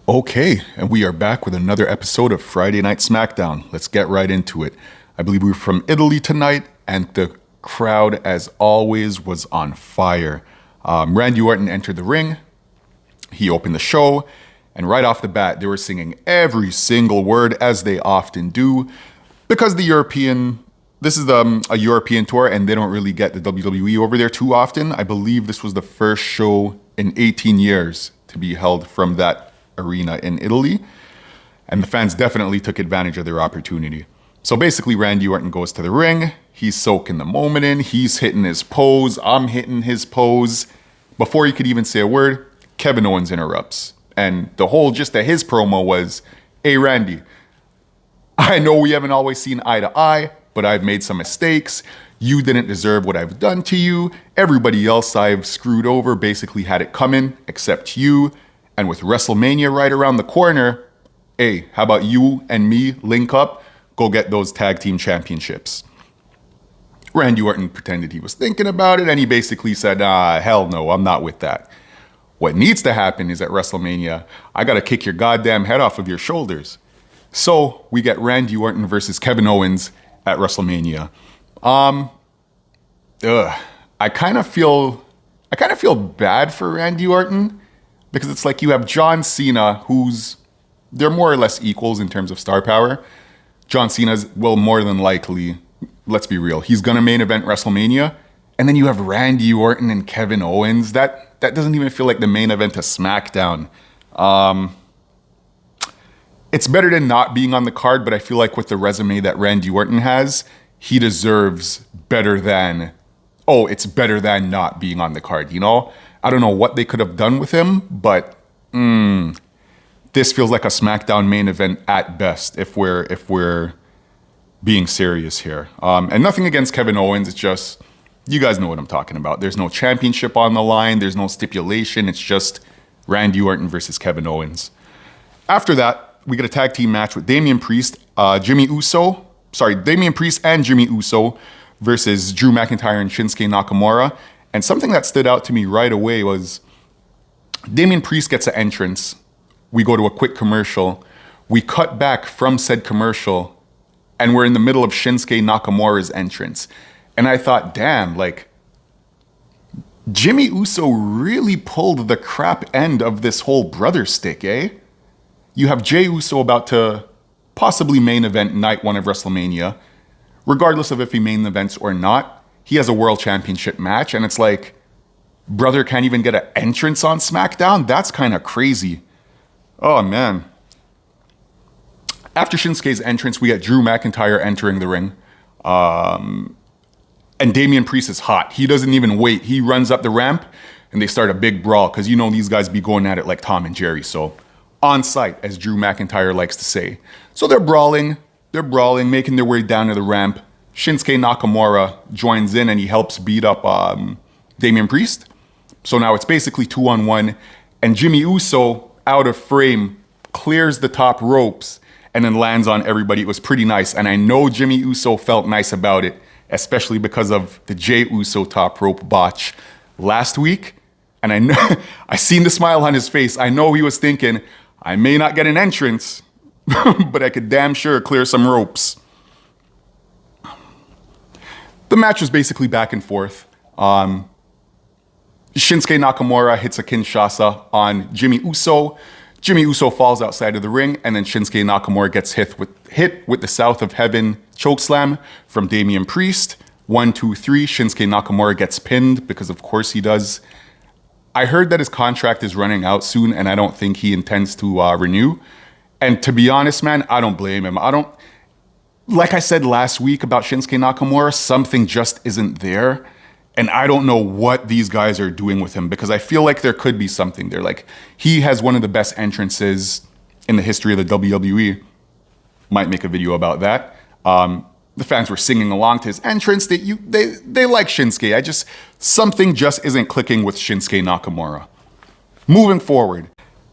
Okay, and we are back with another episode of Friday Night Smackdown. Let's get right into it. I believe we're from Italy tonight, and the crowd, as always, was on fire. Randy Orton entered the ring. He opened the show, and right off the bat, they were singing every single word, as they often do, because this is a European tour, and they don't really get the WWE over there too often. I believe this was the first show in 18 years to be held from that arena in Italy, and the fans definitely took advantage of their opportunity. So basically, Randy Orton goes to the ring. He's soaking the moment in. He's hitting his pose. I'm hitting his pose. Before he could even say a word, Kevin Owens interrupts. And the whole gist of his promo was, "Hey, Randy, I know we haven't always seen eye to eye, but I've made some mistakes. You didn't deserve what I've done to you. Everybody else I've screwed over basically had it coming, except you. And with WrestleMania right around the corner, hey, how about you and me link up, go get those tag team championships?" Randy Orton pretended he was thinking about it, and he basically said, hell no, I'm not with that. What needs to happen is at WrestleMania, I gotta kick your goddamn head off of your shoulders. So we get Randy Orton versus Kevin Owens at WrestleMania. I kind of feel bad for Randy Orton, because it's like you have John Cena, they're more or less equals in terms of star power. John Cena's, well, more than likely, let's be real, he's gonna main event WrestleMania. And then you have Randy Orton and Kevin Owens. That doesn't even feel like the main event of Smackdown. It's better than not being on the card, but I feel like with the resume that Randy Orton has, he deserves better than, it's better than not being on the card, you know? I don't know what they could have done with him, but this feels like a SmackDown main event at best, if we're being serious here. And nothing against Kevin Owens, it's just, you guys know what I'm talking about. There's no championship on the line, there's no stipulation, it's just Randy Orton versus Kevin Owens. After that, we get a tag team match with Damian Priest and Jimmy Uso versus Drew McIntyre and Shinsuke Nakamura. And something that stood out to me right away was Damian Priest gets an entrance. We go to a quick commercial. We cut back from said commercial, and we're in the middle of Shinsuke Nakamura's entrance. And I thought, damn, like, Jimmy Uso really pulled the crap end of this whole brother stick, eh? You have Jey Uso about to possibly main event night one of WrestleMania. Regardless of if he main events or not, he has a world championship match, and it's like, brother can't even get an entrance on SmackDown? That's kind of crazy. Oh, man. After Shinsuke's entrance, we get Drew McIntyre entering the ring. And Damian Priest is hot. He doesn't even wait. He runs up the ramp, and they start a big brawl, because you know these guys be going at it like Tom and Jerry, so on site, as Drew McIntyre likes to say. So they're brawling, making their way down to the ramp. Shinsuke Nakamura joins in, and he helps beat up Damian Priest. So now it's basically 2-on-1, and Jimmy Uso, out of frame, clears the top ropes and then lands on everybody. It was pretty nice, and I know Jimmy Uso felt nice about it, especially because of the Jey Uso top rope botch last week. And I know, I seen the smile on his face. I know he was thinking, I may not get an entrance, but I could damn sure clear some ropes. The match was basically back and forth. Shinsuke Nakamura hits a Kinshasa on Jimmy Uso. Jimmy Uso falls outside of the ring, and then Shinsuke Nakamura gets hit with the South of Heaven chokeslam from Damian Priest. 1, 2, 3, Shinsuke Nakamura gets pinned, because of course he does. I heard that his contract is running out soon, and I don't think he intends to renew. And to be honest, man, I don't blame him. Like I said last week about Shinsuke Nakamura, something just isn't there. And I don't know what these guys are doing with him, because I feel like there could be something there. Like, he has one of the best entrances in the history of the WWE. Might make a video about that. The fans were singing along to his entrance. They like Shinsuke. Something just isn't clicking with Shinsuke Nakamura. Moving forward.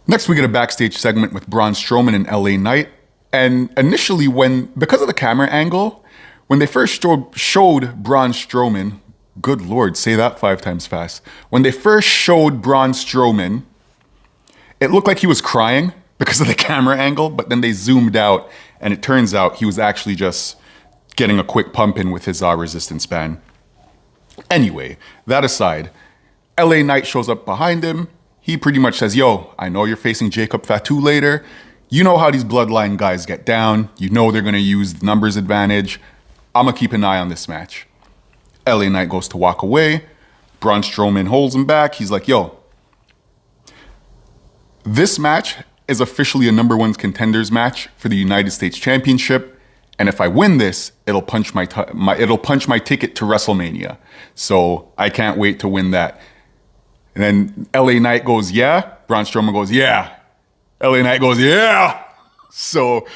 Next, we get a backstage segment with Braun Strowman and LA Knight. And initially, because of the camera angle, when they first showed Braun Strowman, good Lord, say that 5 times fast. When they first showed Braun Strowman, it looked like he was crying, because of the camera angle, but then they zoomed out and it turns out he was actually just getting a quick pump in with his resistance band. Anyway, that aside, LA Knight shows up behind him. He pretty much says, yo, I know you're facing Jacob Fatu later. You know how these bloodline guys get down. You know they're going to use the numbers advantage. I'm going to keep an eye on this match. LA Knight goes to walk away. Braun Strowman holds him back. He's like, yo, this match is officially a number one contenders match for the United States Championship. And if I win this, it'll punch my ticket to WrestleMania. So I can't wait to win that. And then LA Knight goes, yeah. Braun Strowman goes, yeah. LA Knight goes, yeah. So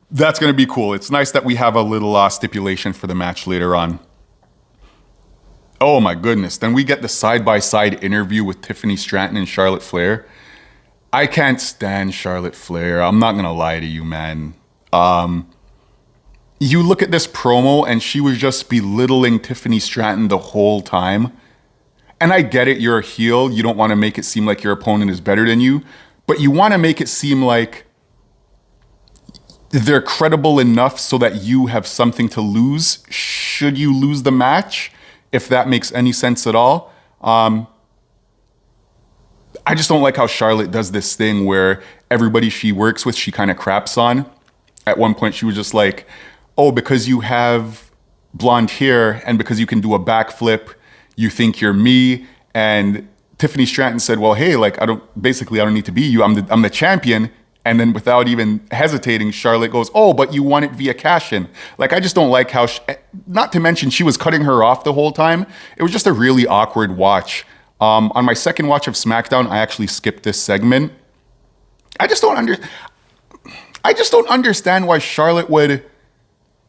that's going to be cool. It's nice that we have a little stipulation for the match later on. Oh my goodness. Then we get the side-by-side interview with Tiffany Stratton and Charlotte Flair. I can't stand Charlotte Flair. I'm not going to lie to you, man. You look at this promo and she was just belittling Tiffany Stratton the whole time. And I get it, you're a heel. You don't want to make it seem like your opponent is better than you. But you want to make it seem like they're credible enough so that you have something to lose should you lose the match, if that makes any sense at all. I just don't like how Charlotte does this thing where everybody she works with, she kind of craps on. At one point, she was just like, oh, because you have blonde hair and because you can do a backflip, you think you're me. And Tiffany Stratton said, well, hey, like, I don't need to be you. I'm the champion. And then without even hesitating, Charlotte goes, oh, but you won it via cash-in. Like, I just don't like how, not to mention she was cutting her off the whole time. It was just a really awkward watch. On my second watch of SmackDown, I actually skipped this segment. I just don't understand why Charlotte would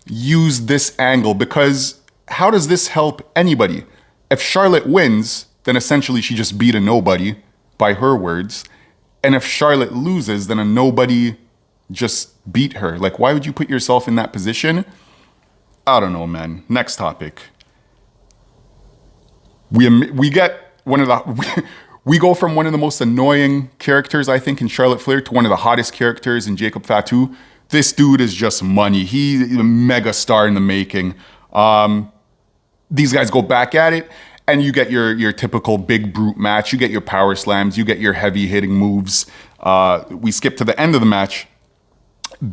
use this angle, because how does this help anybody? If Charlotte wins, then essentially she just beat a nobody, by her words. And if Charlotte loses, then a nobody just beat her. Like, why would you put yourself in that position? I don't know, man. Next topic. We get one of the... We go from one of the most annoying characters, I think, in Charlotte Flair to one of the hottest characters in Jacob Fatu. This dude is just money. He's a mega star in the making. These guys go back at it, and you get your typical big brute match. You get your power slams. You get your heavy hitting moves. We skip to the end of the match.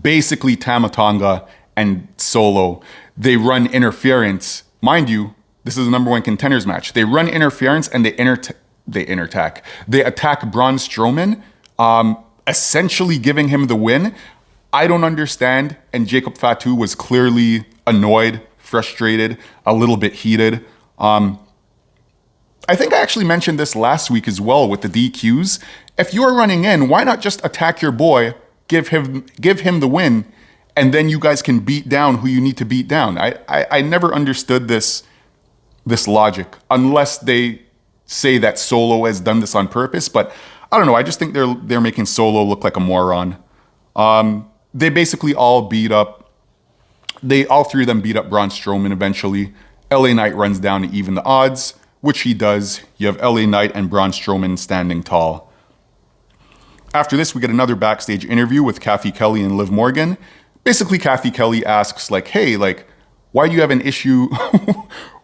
Basically, Tama Tonga and Solo, they run interference. Mind you, this is a number one contenders match. They run interference and they attack. They attack Braun Strowman, essentially giving him the win. I don't understand. And Jacob Fatu was clearly annoyed, frustrated, a little bit heated. I think I actually mentioned this last week as well with the DQs. If you're running in, why not just attack your boy, give him the win, and then you guys can beat down who you need to beat down. I never understood this logic, unless they say that Solo has done this on purpose. But I don't know. I just think they're making Solo look like a moron. They basically all three of them beat up Braun Strowman eventually. LA Knight runs down to even the odds, which he does. You have LA Knight and Braun Strowman standing tall. After this, we get another backstage interview with Kathy Kelly and Liv Morgan. Basically, Kathy Kelly asks, like, hey, like, why do you have an issue?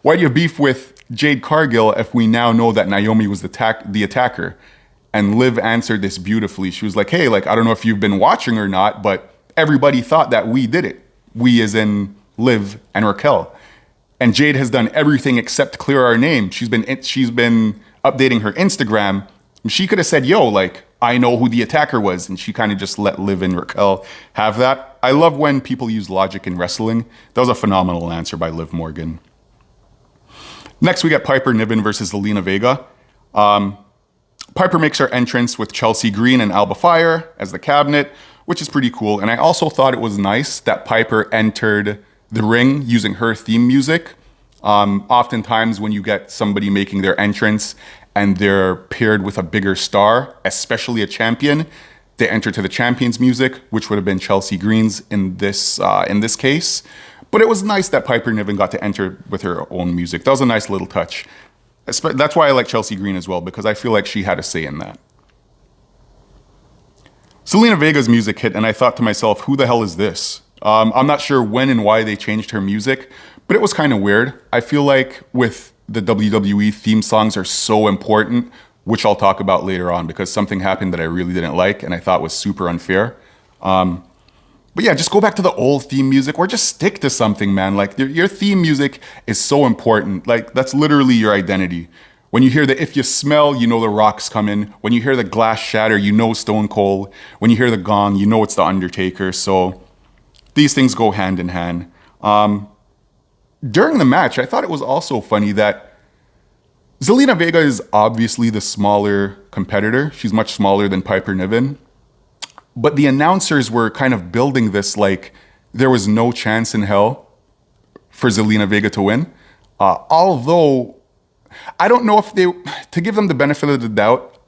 Why do you have beef with Jade Cargill if we now know that Naomi was the attacker? And Liv answered this beautifully. She was like, hey, like, I don't know if you've been watching or not, but everybody thought that we did it. We as in Liv and Raquel. And Jade has done everything except clear our name. She's been updating her Instagram. She could have said, yo, like, I know who the attacker was. And she kind of just let Liv and Raquel have that. I love when people use logic in wrestling. That was a phenomenal answer by Liv Morgan. Next, we get Piper Niven versus Zelina Vega. Piper makes her entrance with Chelsea Green and Alba Fire as the cabinet, which is pretty cool. And I also thought it was nice that Piper entered the ring using her theme music. Oftentimes when you get somebody making their entrance and they're paired with a bigger star, especially a champion, they enter to the champion's music, which would have been Chelsea Green's in this case. But it was nice that Piper Niven got to enter with her own music. That was a nice little touch. That's why I like Chelsea Green as well, because I feel like she had a say in that. Selena Vega's music hit, and I thought to myself, who the hell is this? I'm not sure when and why they changed her music, but it was kind of weird. I feel like with the WWE theme songs are so important, which I'll talk about later on because something happened that I really didn't like and I thought was super unfair. But yeah, just go back to the old theme music or just stick to something, man. Like your theme music is so important. Like that's literally your identity. When you hear the If You Smell, you know The Rock's coming. When you hear the glass shatter, you know Stone Cold. When you hear the gong, you know it's The Undertaker. So these things go hand in hand. During the match, I thought it was also funny that Zelina Vega is obviously the smaller competitor. She's much smaller than Piper Niven. But the announcers were kind of building this like there was no chance in hell for Zelina Vega to win. Although, I don't know if to give them the benefit of the doubt,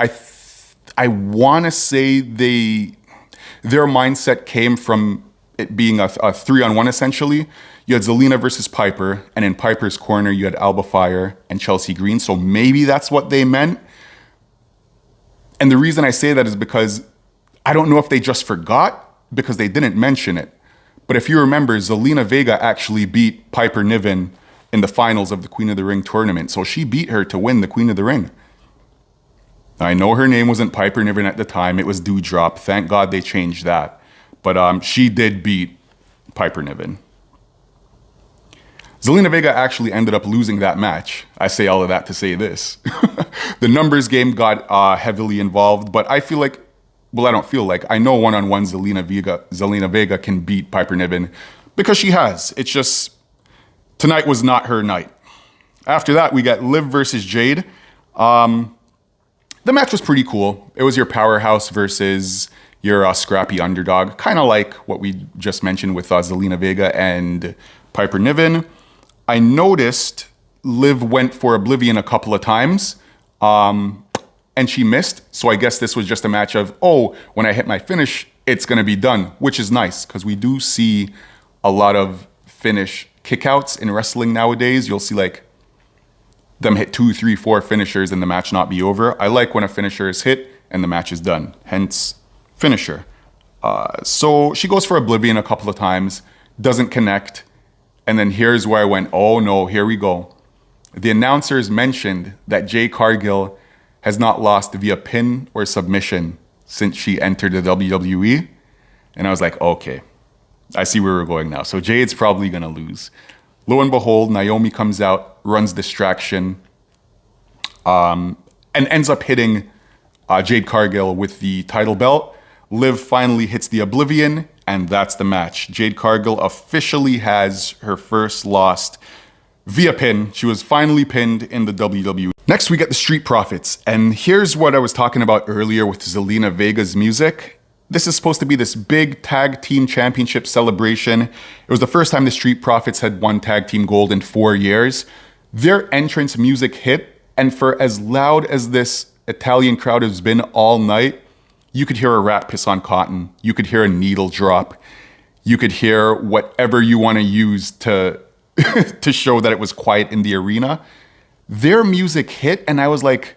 I want to say their mindset came from it being a 3-on-1 essentially. You had Zelina versus Piper, and in Piper's corner, you had Alba Fire and Chelsea Green. So maybe that's what they meant. And the reason I say that is because I don't know if they just forgot because they didn't mention it. But if you remember, Zelina Vega actually beat Piper Niven in the finals of the Queen of the Ring tournament. So she beat her to win the Queen of the Ring. I know her name wasn't Piper Niven at the time. It was Dewdrop. Thank God they changed that. But she did beat Piper Niven. Zelina Vega actually ended up losing that match. I say all of that to say this. The numbers game got heavily involved, but I feel like, well, I don't feel like, I know one-on-one Zelina Vega can beat Piper Niven because she has. It's just, tonight was not her night. After that, we got Liv versus Jade. The match was pretty cool. It was your powerhouse versus your scrappy underdog, kind of like what we just mentioned with Zelina Vega and Piper Niven. I noticed Liv went for Oblivion a couple of times, and she missed. So I guess this was just a match of, oh, when I hit my finish, it's going to be done, which is nice because we do see a lot of finish kickouts in wrestling nowadays. You'll see like them hit 2, 3, 4 finishers and the match not be over. I like when a finisher is hit and the match is done, hence finisher. So she goes for Oblivion a couple of times, doesn't connect. And then here's where I went, oh no, here we go. The announcers mentioned that Jade Cargill has not lost via pin or submission since she entered the WWE. And I was like, okay, I see where we're going now. So Jade's probably gonna lose. Lo and behold, Naomi comes out, runs distraction, and ends up hitting Jade Cargill with the title belt. Liv finally hits the Oblivion, and that's the match. Jade Cargill officially has her first loss via pin. She was finally pinned in the WWE. Next, we get the Street Profits. And here's what I was talking about earlier with Zelina Vega's music. This is supposed to be this big tag team championship celebration. It was the first time the Street Profits had won tag team gold in 4 years. Their entrance music hit, and for as loud as this Italian crowd has been all night, you could hear a rat piss on cotton. You could hear a needle drop. You could hear whatever you want to use to to show that it was quiet in the arena. Their music hit, and I was like,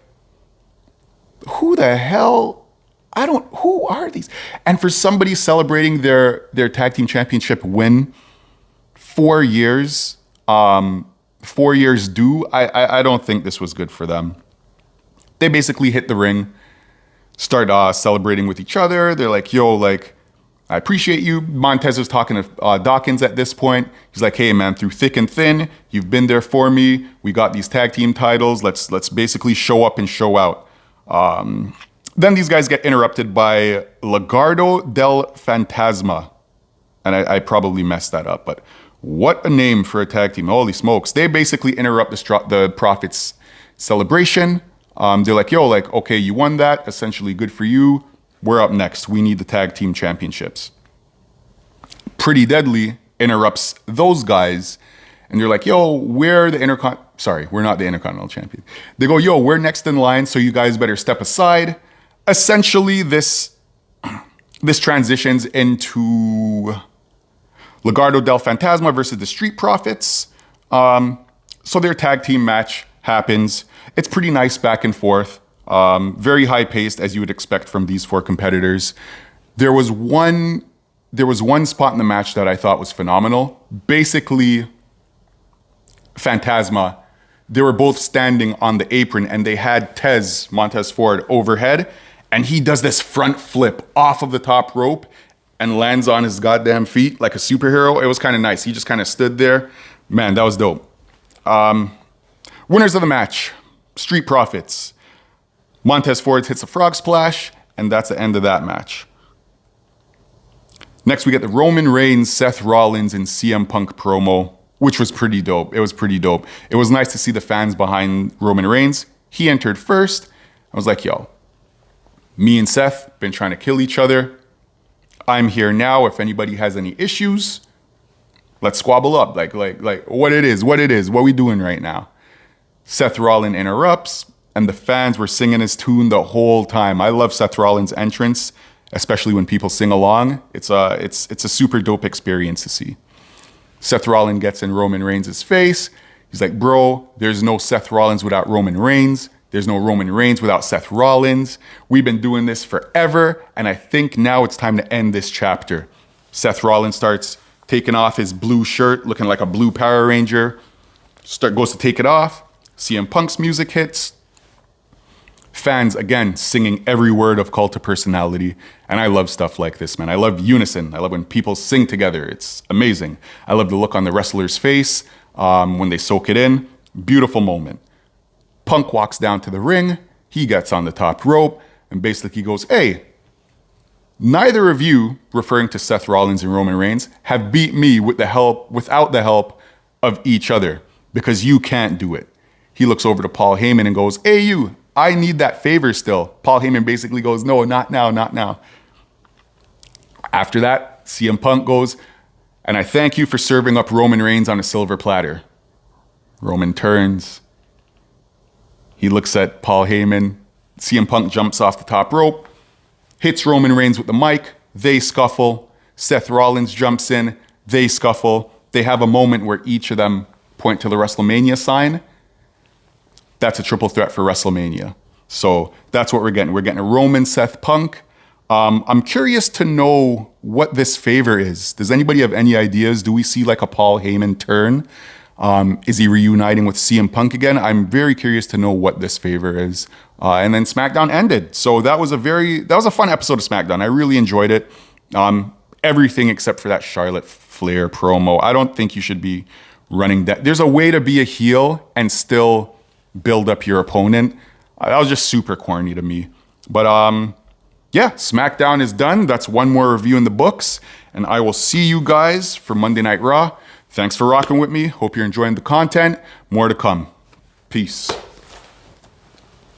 who the hell? Who are these? And for somebody celebrating their tag team championship win 4 years, 4 years due, I don't think this was good for them. They basically hit the ring, start celebrating with each other. They're like, yo, like, I appreciate you. Montez was talking to Dawkins at this point. He's like, hey, man, through thick and thin, you've been there for me. We got these tag team titles. Let's basically show up and show out. Then these guys get interrupted by Legado del Fantasma. And I probably messed that up, but what a name for a tag team. Holy smokes. They basically interrupt the Profits celebration. They're like, yo, like, okay, you won that. Essentially good for you. We're up next. We need the tag team championships. Pretty Deadly interrupts those guys. And they're like, yo, we're the we're not the Intercontinental Champion. They go, yo, we're next in line, so you guys better step aside. Essentially, this transitions into Legado del Fantasma versus the Street Profits. So their tag team match happens. It's pretty nice back and forth. Very high paced, as you would expect from these 4 competitors. There was one spot in the match that I thought was phenomenal. Basically, Phantasma, they were both standing on the apron and they had Montez Ford overhead, and he does this front flip off of the top rope and lands on his goddamn feet like a superhero. It was kind of nice. He just kind of stood there. Man, that was dope. Winners of the match, Street Profits. Montez Ford hits a frog splash, and that's the end of that match. Next, we get the Roman Reigns, Seth Rollins, and CM Punk promo, which was pretty dope. It was pretty dope. It was nice to see the fans behind Roman Reigns. He entered first. I was like, yo, me and Seth been trying to kill each other. I'm here now. If anybody has any issues, let's squabble up. Like what it is, what we doing right now. Seth Rollins interrupts, and the fans were singing his tune the whole time. I love Seth Rollins' entrance, especially when people sing along. It's a super dope experience to see. Seth Rollins gets in Roman Reigns' face. He's like, bro, there's no Seth Rollins without Roman Reigns. There's no Roman Reigns without Seth Rollins. We've been doing this forever, and I think now it's time to end this chapter. Seth Rollins starts taking off his blue shirt, looking like a blue Power Ranger. Goes to take it off. CM Punk's music hits. Fans, again, singing every word of Cult of Personality. And I love stuff like this, man. I love unison. I love when people sing together. It's amazing. I love the look on the wrestler's face when they soak it in. Beautiful moment. Punk walks down to the ring. He gets on the top rope and basically goes, hey, neither of you, referring to Seth Rollins and Roman Reigns, have beat me without the help of each other because you can't do it. He looks over to Paul Heyman and goes, hey, you, I need that favor still. Paul Heyman basically goes, no, not now, not now. After that, CM Punk goes, and I thank you for serving up Roman Reigns on a silver platter. Roman turns. He looks at Paul Heyman. CM Punk jumps off the top rope, hits Roman Reigns with the mic. They scuffle. Seth Rollins jumps in. They scuffle. They have a moment where each of them point to the WrestleMania sign. That's a triple threat for WrestleMania. So that's what we're getting. We're getting a Roman Seth Punk. I'm curious to know what this favor is. Does anybody have any ideas? Do we see like a Paul Heyman turn? Is he reuniting with CM Punk again? I'm very curious to know what this favor is. And then SmackDown ended. So that was a fun episode of SmackDown. I really enjoyed it. Everything except for that Charlotte Flair promo. I don't think you should be running that. There's a way to be a heel and still build up your opponent. That was just super corny to me. But yeah, SmackDown is done. That's one more review in the books. And I will see you guys for Monday Night Raw. Thanks for rocking with me. Hope you're enjoying the content. More to come. Peace.